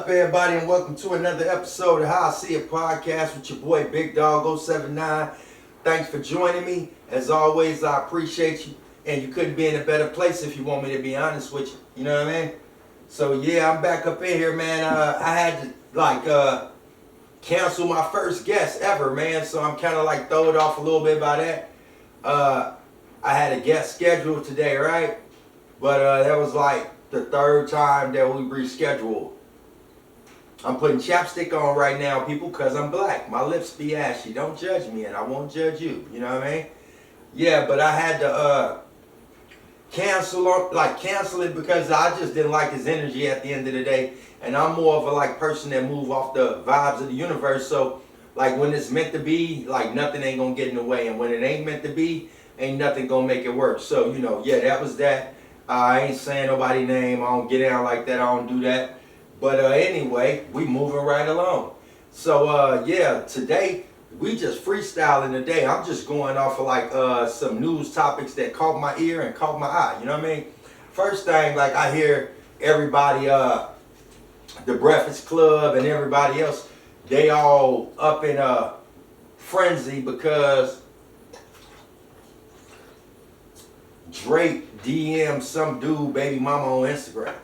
up, everybody, and welcome to another episode of How I See It podcast with your boy Big Dawg079. Thanks for joining me. As always, I appreciate you, and you couldn't be in a better place if you want me to be honest with you. You know what I mean? So yeah, I'm back up in here, man. I had to cancel my first guest ever, man. So I'm kind of like thrown off a little bit by that. I had a guest scheduled today, right? But that was like the third time that we rescheduled. I'm putting chapstick on right now, people, because I'm black. My lips be ashy. Don't judge me, and I won't judge you. You know what I mean? Yeah, but I had to cancel it because I just didn't like his energy at the end of the day. And I'm more of a person that move off the vibes of the universe. So when it's meant to be, nothing ain't gonna get in the way. And when it ain't meant to be, ain't nothing gonna make it work. So, yeah, that was that. I ain't saying nobody's name. I don't get down like that. I don't do that. But anyway, we moving right along. So, yeah, today we just freestyling today. I'm just going off of some news topics that caught my ear and caught my eye. You know what I mean? First thing, I hear everybody, the Breakfast Club and everybody else, they all up in a frenzy because Drake DM'd some dude baby mama on Instagram.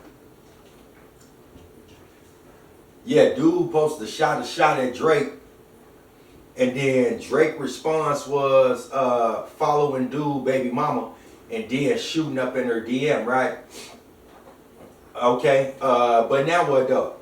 Yeah, dude posted a shot at Drake, and then Drake response was following dude baby mama and then shooting up in her DM, right? Okay, but now what though?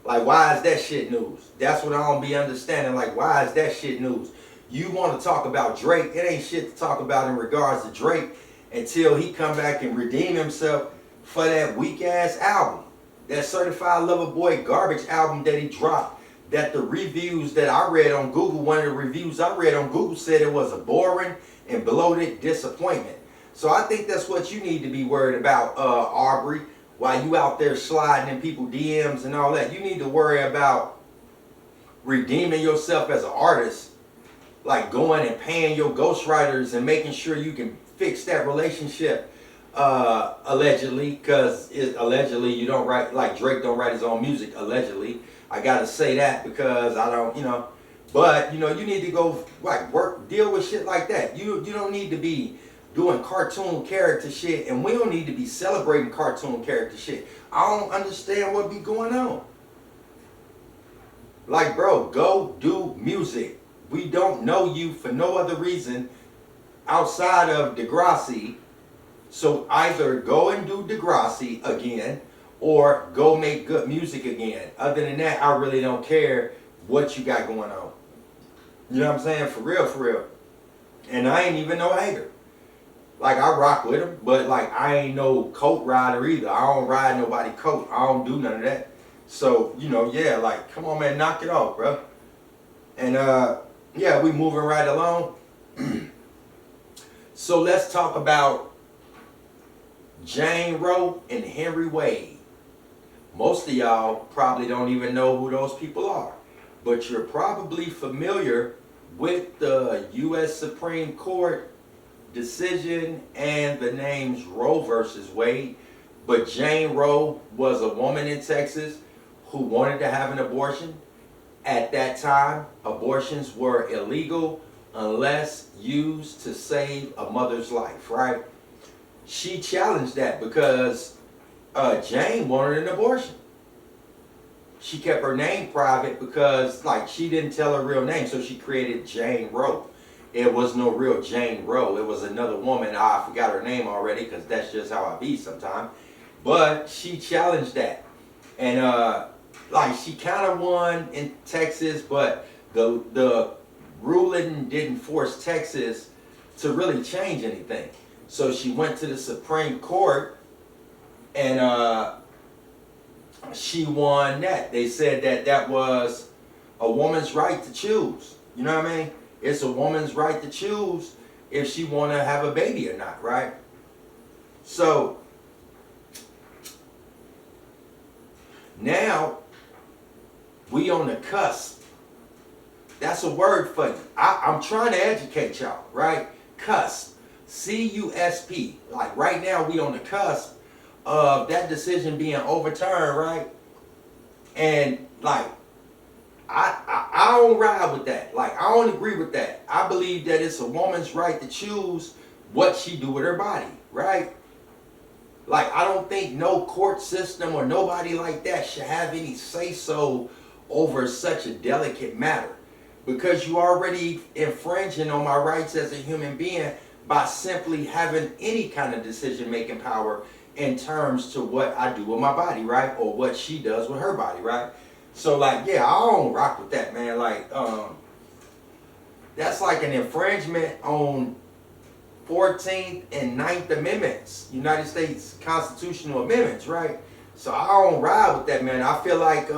Why is that shit news? That's what I don't be understanding. Why is that shit news? You want to talk about Drake, it ain't shit to talk about in regards to Drake until he come back and redeem himself for that weak ass album. That Certified Lover Boy garbage album that he dropped, that the reviews that I read on Google, one of the reviews I read on Google said it was a boring and bloated disappointment. So I think that's what you need to be worried about, Aubrey, while you out there sliding in people's DMs and all that. You need to worry about redeeming yourself as an artist, going and paying your ghostwriters and making sure you can fix that relationship. Allegedly, because allegedly you don't write, Drake don't write his own music, allegedly. I gotta say that because I don't, but you need to go work, deal with shit like that. You don't need to be doing cartoon character shit, and we don't need to be celebrating cartoon character shit. I don't understand what be going on. Bro, go do music. We don't know you for no other reason outside of Degrassi. So either go and do Degrassi again or go make good music again. Other than that, I really don't care what you got going on. You know what I'm saying? For real, for real. And I ain't even no hater. I rock with him, but I ain't no coat rider either. I don't ride nobody coat. I don't do none of that. So, yeah, come on, man, knock it off, bro. And yeah, we moving right along. So let's talk about Jane Roe and Henry Wade. Most of y'all probably don't even know who those people are, but you're probably familiar with the U.S. Supreme Court decision and the names Roe versus Wade. But Jane Roe was a woman in Texas who wanted to have an abortion. At that time, abortions were illegal unless used to save a mother's life, right? She challenged that because Jane wanted an abortion. She kept her name private because she didn't tell her real name, so she created Jane Roe. It was no real Jane Roe. It was another woman. I forgot her name already because that's just how I be sometimes. But she challenged that. And she kind of won in Texas, but the ruling didn't force Texas to really change anything. So she went to the Supreme Court and she won that. They said that was a woman's right to choose. You know what I mean? It's a woman's right to choose if she want to have a baby or not, right? So now we on the cusp. That's a word for you. I'm trying to educate y'all, right? Cusp. C-U-S-P. Right now we on the cusp of that decision being overturned, right? And like, I don't ride with that. Like, I don't agree with that. I believe that it's a woman's right to choose what she do with her body, right? Like, I don't think no court system or nobody like that should have any say-so over such a delicate matter, because you already infringing on my rights as a human being by simply having any kind of decision-making power in terms to what I do with my body, right? Or what she does with her body, right? So like, yeah, I don't rock with that, man. Like, that's like an infringement on 14th and 9th Amendments, United States constitutional amendments, right? So I don't ride with that, man. I feel like,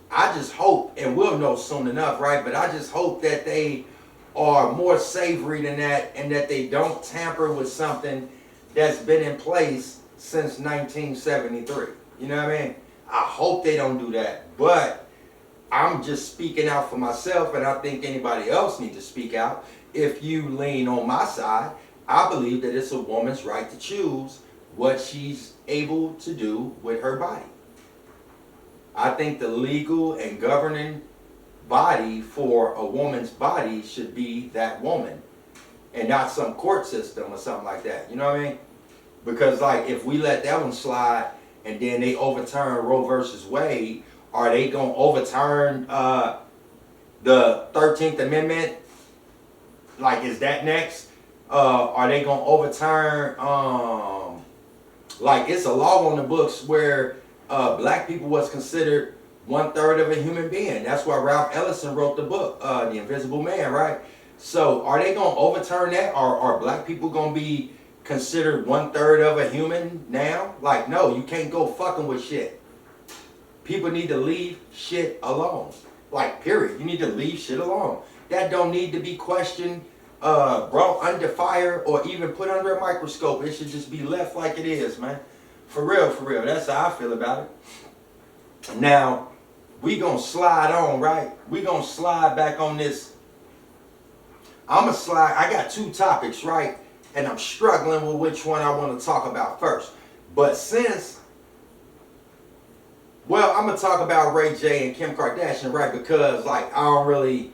I just hope, and we'll know soon enough, right? But I just hope that they are more savory than that, and that they don't tamper with something that's been in place since 1973. You know what I mean? I hope they don't do that, but I'm just speaking out for myself, and I think anybody else needs to speak out. If you lean on my side, I believe that it's a woman's right to choose what she's able to do with her body. I think the legal and governing body for a woman's body should be that woman, and not some court system or something like that. You know what I mean? Because like, if we let that one slide and then they overturn Roe versus Wade, are they gonna overturn the 13th Amendment? Like, is that next? Are they gonna overturn like, it's a law on the books where black people was considered 1/3 of a human being. That's why Ralph Ellison wrote the book, The Invisible Man, right? So are they gonna overturn that? Are black people gonna be considered 1/3 of a human now? Like, no, you can't go fucking with shit. People need to leave shit alone. Like, period. You need to leave shit alone. That don't need to be questioned, brought under fire, or even put under a microscope. It should just be left like it is, man. For real, for real. That's how I feel about it. Now, we gonna slide on, right? We gonna slide back on this. I'ma slide. I got two topics, right? And I'm struggling with which one I want to talk about first. But since, well, I'm gonna talk about Ray J and Kim Kardashian, right? Because like, I don't really,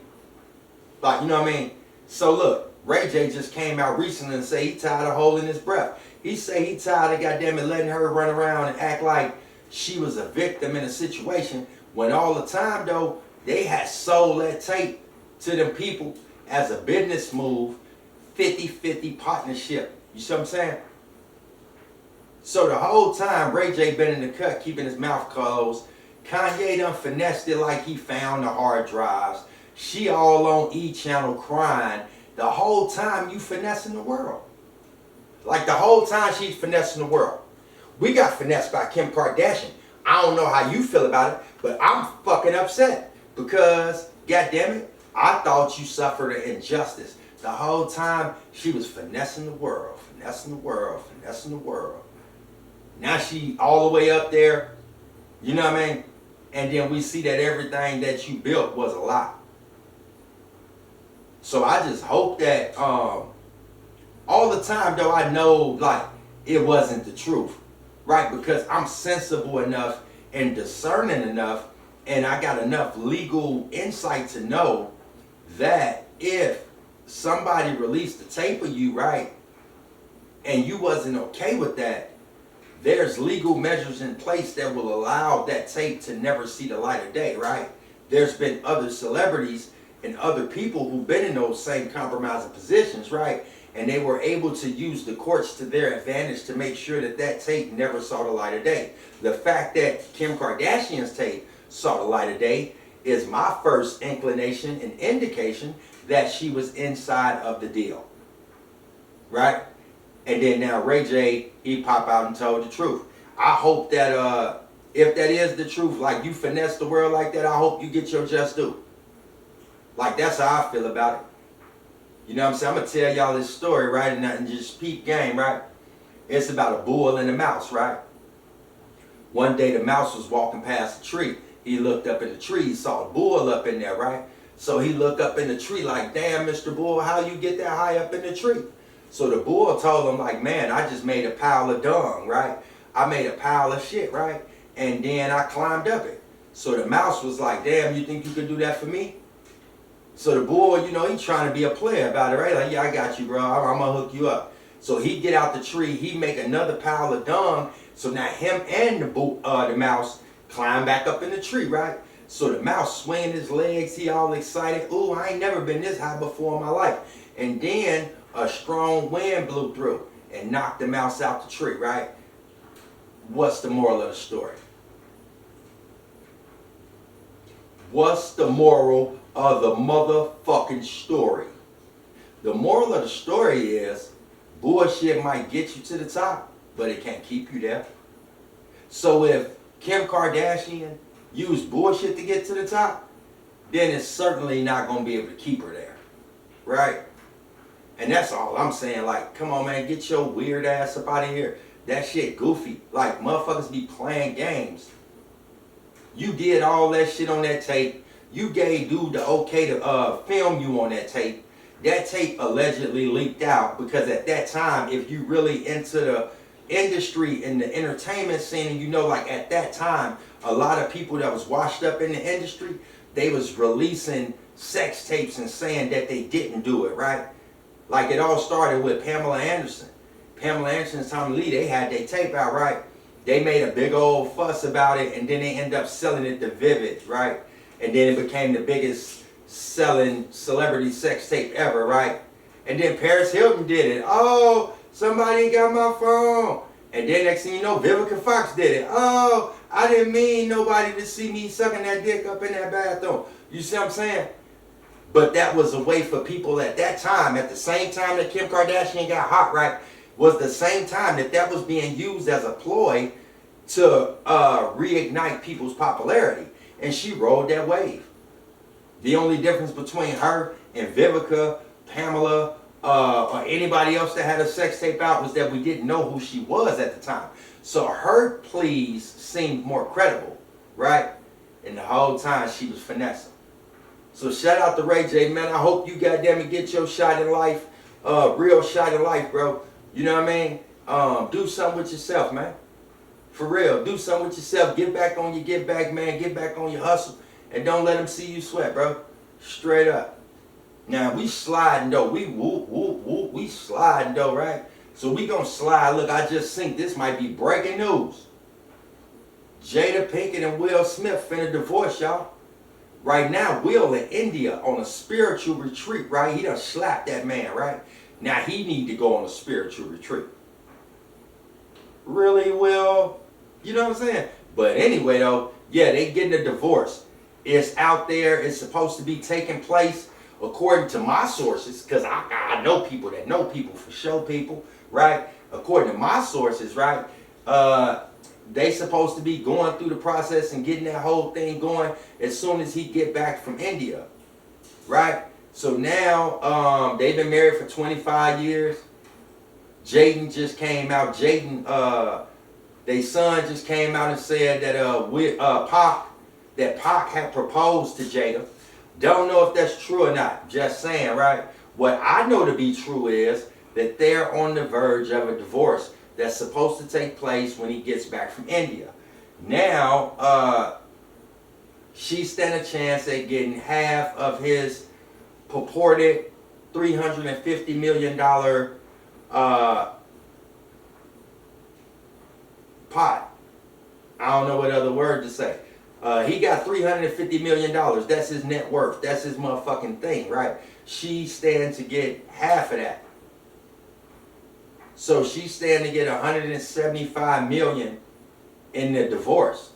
like, you know what I mean? So look, Ray J just came out recently and said he tired of holding his breath. He say he tired of goddamn it letting her run around and act like she was a victim in a situation, when all the time though, they had sold that tape to them people as a business move, 50-50 partnership. You see what I'm saying? So the whole time Ray J been in the cut, keeping his mouth closed. Kanye done finessed it like he found the hard drives. She all on E! Channel crying. The whole time you finessing the world. Like, the whole time she's finessing the world. We got finessed by Kim Kardashian. I don't know how you feel about it, but I'm fucking upset. Because, goddamn it, I thought you suffered an injustice. The whole time she was finessing the world, finessing the world, finessing the world. Now she all the way up there, you know what I mean? And then we see that everything that you built was a lie. So I just hope that, all the time though, I know like it wasn't the truth, right? Because I'm sensible enough and discerning enough, and I got enough legal insight to know that if somebody released the tape of you, right, and you wasn't okay with that, there's legal measures in place that will allow that tape to never see the light of day, right? There's been other celebrities and other people who've been in those same compromising positions, right? And they were able to use the courts to their advantage to make sure that that tape never saw the light of day. The fact that Kim Kardashian's tape saw the light of day is my first inclination and indication that she was inside of the deal, right? And then now Ray J, he pop out and told the truth. I hope that if that is the truth, like you finesse the world like that, I hope you get your just due. Like, that's how I feel about it. You know what I'm saying? I'm going to tell y'all this story, right? And just peep game, right? It's about a bull and a mouse, right? One day the mouse was walking past a tree. He looked up in the tree, he saw a bull up in there, right? So he looked up in the tree like, damn, Mr. Bull, how you get that high up in the tree? So the bull told him like, man, I just made a pile of dung, right? I made a pile of shit, right? And then I climbed up it. So the mouse was like, damn, you think you could do that for me? So the bull, you know, he trying to be a player about it, right? Like, yeah, I got you, bro. I'm gonna hook you up. So he get out the tree, he make another pile of dung. So now him and the mouse climb back up in the tree, right? So the mouse swinging his legs, he all excited. Ooh, I ain't never been this high before in my life. And then a strong wind blew through and knocked the mouse out the tree, right? What's the moral of the story? What's the moral of the motherfucking story? The moral of the story is bullshit might get you to the top, but it can't keep you there. So if Kim Kardashian used bullshit to get to the top, then it's certainly not going to be able to keep her there, right? And that's all I'm saying. Like, come on, man, get your weird ass up out of here. That shit goofy. Like, motherfuckers be playing games. You did all that shit on that tape. You gave dude the okay to film you on that tape. That tape allegedly leaked out because at that time, if you really into the industry and the entertainment scene, and you know, like at that time, a lot of people that was washed up in the industry, they was releasing sex tapes and saying that they didn't do it, right? Like it all started with Pamela Anderson. Pamela Anderson and Tommy Lee, they had their tape out, right? They made a big old fuss about it, and then they ended up selling it to Vivid, right? And then it became the biggest selling celebrity sex tape ever, right? And then Paris Hilton did it. Oh, somebody got my phone. And then next thing you know, Vivica Fox did it. Oh, I didn't mean nobody to see me sucking that dick up in that bathroom. You see what I'm saying? But that was a way for people at that time, at the same time that Kim Kardashian got hot, right? Was the same time that was being used as a ploy to reignite people's popularity. And she rode that wave. The only difference between her and Vivica, Pamela, or anybody else that had a sex tape out was that we didn't know who she was at the time. So her pleas seemed more credible, right? And the whole time she was finessing. So shout out to Ray J, man. I hope you goddamn get your shot in life, real shot in life, bro. You know what I mean? Do something with yourself, man. For real, do something with yourself. Get back on your get back, man. Get back on your hustle. And don't let them see you sweat, bro. Straight up. Now, we sliding, though. We whoop, whoop, whoop. We sliding, though, right? So we gonna slide. Look, I just think this might be breaking news. Jada Pinkett and Will Smith finna divorce, y'all. Right now, Will in India on a spiritual retreat, right? He done slapped that man, right? Now he need to go on a spiritual retreat. Really, Will? You know what I'm saying? But anyway, though, yeah, they getting a divorce. It's out there. It's supposed to be taking place according to my sources, because I know people that know people for show people, right? According to my sources, right? They supposed to be going through the process and getting that whole thing going as soon as he get back from India, right? So now they've been married for 25 years. Jaden just came out. Their son just came out and said that Pac had proposed to Jada. Don't know if that's true or not. Just saying, right? What I know to be true is that they're on the verge of a divorce that's supposed to take place when he gets back from India. Now, she stand a chance at getting half of his purported $350 million pot. I don't know what other word to say. He got $350 million. That's his net worth. That's his motherfucking thing, right? She stands to get half of that. So she stands to get $175 million in the divorce.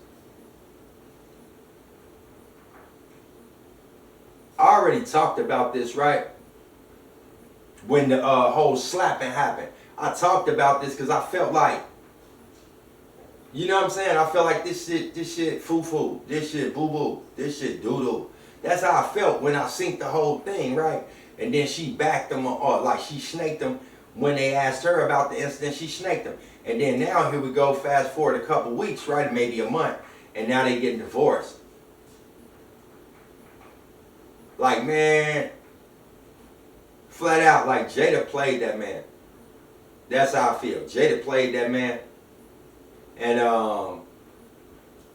I already talked about this, right? When the whole slapping happened. I talked about this because I felt like, you know what I'm saying? I felt like this shit foo-foo. This shit boo-boo. This shit doo-doo. That's how I felt when I synced the whole thing, right? And then she backed them, or like she snaked them when they asked her about the incident. She snaked them. And then now here we go, fast forward a couple weeks, right? Maybe a month. And now they getting divorced. Like, man, flat out, like Jada played that man. That's how I feel. Jada played that man. And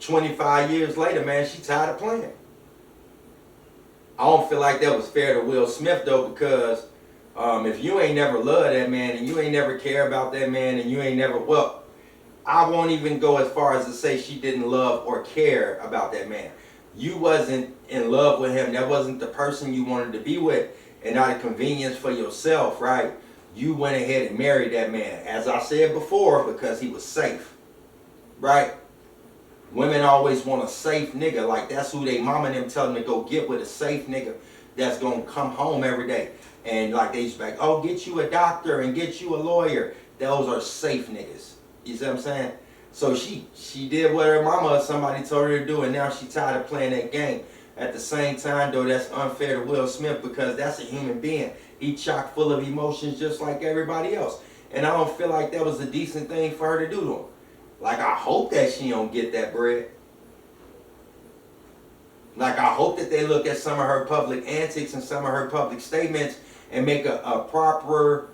25 years later, man, she tired of playing. I don't feel like that was fair to Will Smith, though, because if you ain't never loved that man and you ain't never care about that man and you ain't never, well, I won't even go as far as to say she didn't love or care about that man. You wasn't in love with him. That wasn't the person you wanted to be with, and out of convenience for yourself, right? You went ahead and married that man, as I said before, because he was safe, right? Women always want a safe nigga. Like, that's who they mama and them tell them to go get with, a safe nigga that's going to come home every day. And like they used to be like, oh, get you a doctor and get you a lawyer. Those are safe niggas. You see what I'm saying? So she did what her mama or somebody told her to do, and now she tired of playing that game. At the same time, though, that's unfair to Will Smith because that's a human being. He chock full of emotions just like everybody else. And I don't feel like that was a decent thing for her to do to him. Like, I hope that she don't get that bread. Like, I hope that they look at some of her public antics and some of her public statements and make a proper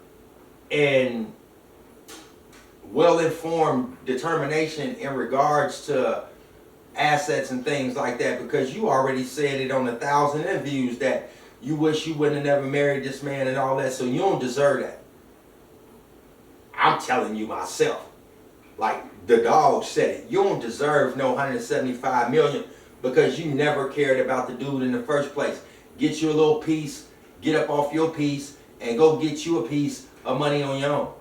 and well-informed determination in regards to assets and things like that, because you already said it on 1,000 interviews that you wish you wouldn't have never married this man and all that, so you don't deserve that. I'm telling you myself. Like the dog said it, you don't deserve no 175 million because you never cared about the dude in the first place. Get you a little piece, get up off your piece, and go get you a piece of money on your own.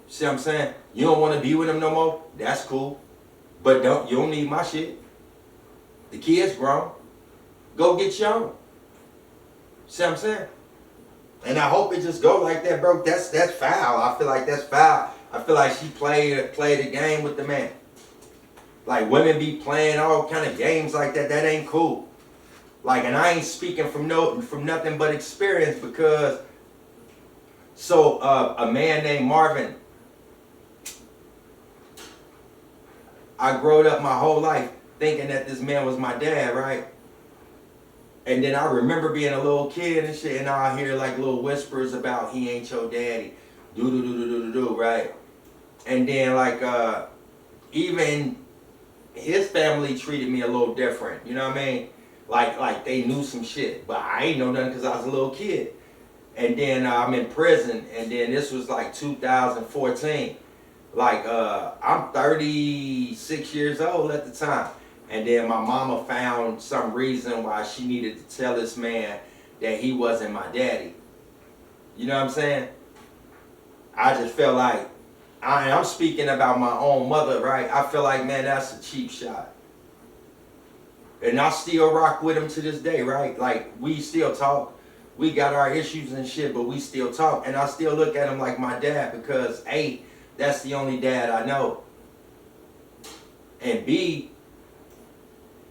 See what I'm saying? You don't want to be with him no more? That's cool. But you don't need my shit. The kid's grown. Go get your own. See what I'm saying? And I hope it just go like that, bro. That's foul. I feel like that's foul. I feel like she played the game with the man. Like, women be playing all kind of games like that. That ain't cool. Like, and I ain't speaking from nothing but experience, because so a man named Marvin, I growed up my whole life thinking that this man was my dad, right? And then I remember being a little kid and shit, and I hear like little whispers about he ain't your daddy, right? And then like even his family treated me a little different, you know what I mean? Like they knew some shit, but I ain't know nothing because I was a little kid. And then I'm in prison, and then this was like 2014. Like I'm 36 years old at the time. And then my mama found some reason why she needed to tell this man that he wasn't my daddy. You know what I'm saying? I just felt like, I'm speaking about my own mother, right? I feel like, man, that's a cheap shot. And I still rock with him to this day, right? Like, we still talk. We got our issues and shit, but we still talk. And I still look at him like my dad because, A, that's the only dad I know. And B,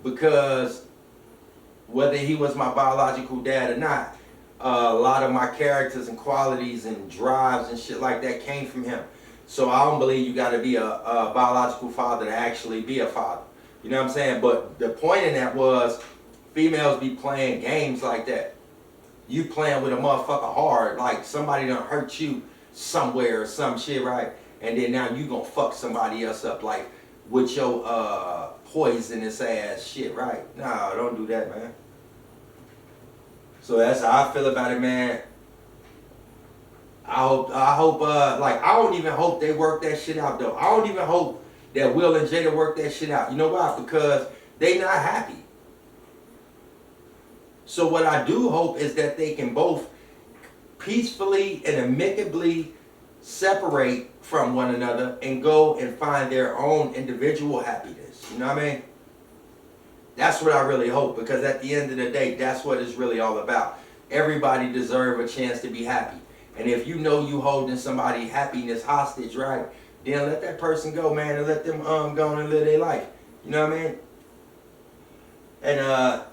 because whether he was my biological dad or not, a lot of my characters and qualities and drives and shit like that came from him. So I don't believe you got to be a biological father to actually be a father. You know what I'm saying? But the point in that was, females be playing games like that. You playing with a motherfucker hard, like somebody done hurt you somewhere or some shit, right? And then now you gonna fuck somebody else up, like with your poisonous ass shit, right? Nah, don't do that, man. So that's how I feel about it, man. I hope, like, I don't even hope they work that shit out, though. I don't even hope that Will and Jada work that shit out. You know why? Because they not happy. So what I do hope is that they can both peacefully and amicably separate from one another and go and find their own individual happiness. You know what I mean? That's what I really hope, because at the end of the day, that's what it's really all about. Everybody deserves a chance to be happy. And if you know you holding somebody's happiness hostage, right, then let that person go, man, and let them go on and live their life. You know what I mean? And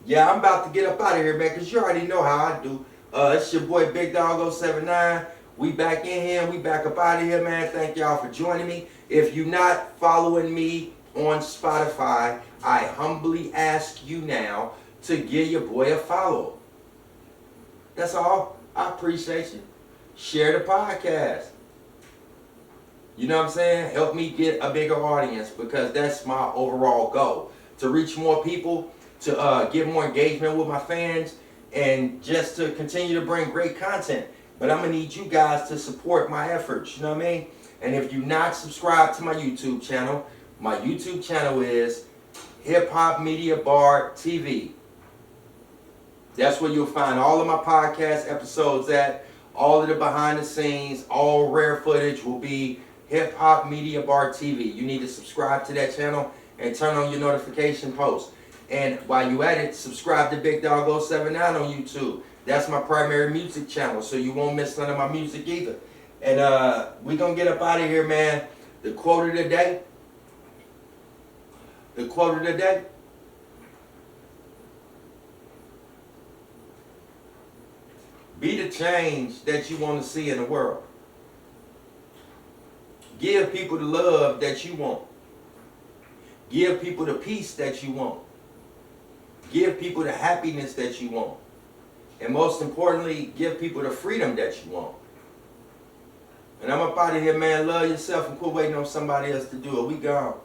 yeah, I'm about to get up out of here, man, because you already know how I do. It's your boy Big Dawg079. We back in here. We back up out of here, man. Thank y'all for joining me. If you're not following me on Spotify, I humbly ask you now to give your boy a follow. That's all. I appreciate you. Share the podcast. You know what I'm saying? Help me get a bigger audience, because that's my overall goal. To reach more people, to get more engagement with my fans, and just to continue to bring great content. But I'm going to need you guys to support my efforts, you know what I mean? And if you're not subscribed to my YouTube channel is Hip Hop Media Bar TV. That's where you'll find all of my podcast episodes at. All of the behind the scenes, all rare footage will be Hip Hop Media Bar TV. You need to subscribe to that channel and turn on your notification post. And while you at it, subscribe to Big Dawg079 on YouTube. That's my primary music channel, so you won't miss none of my music either. And we're going to get up out of here, man. The quote of the day. The quote of the day. Be the change that you want to see in the world. Give people the love that you want. Give people the peace that you want. Give people the happiness that you want. And most importantly, give people the freedom that you want. And I'm up out of here, man. Love yourself and quit waiting on somebody else to do it. We gone.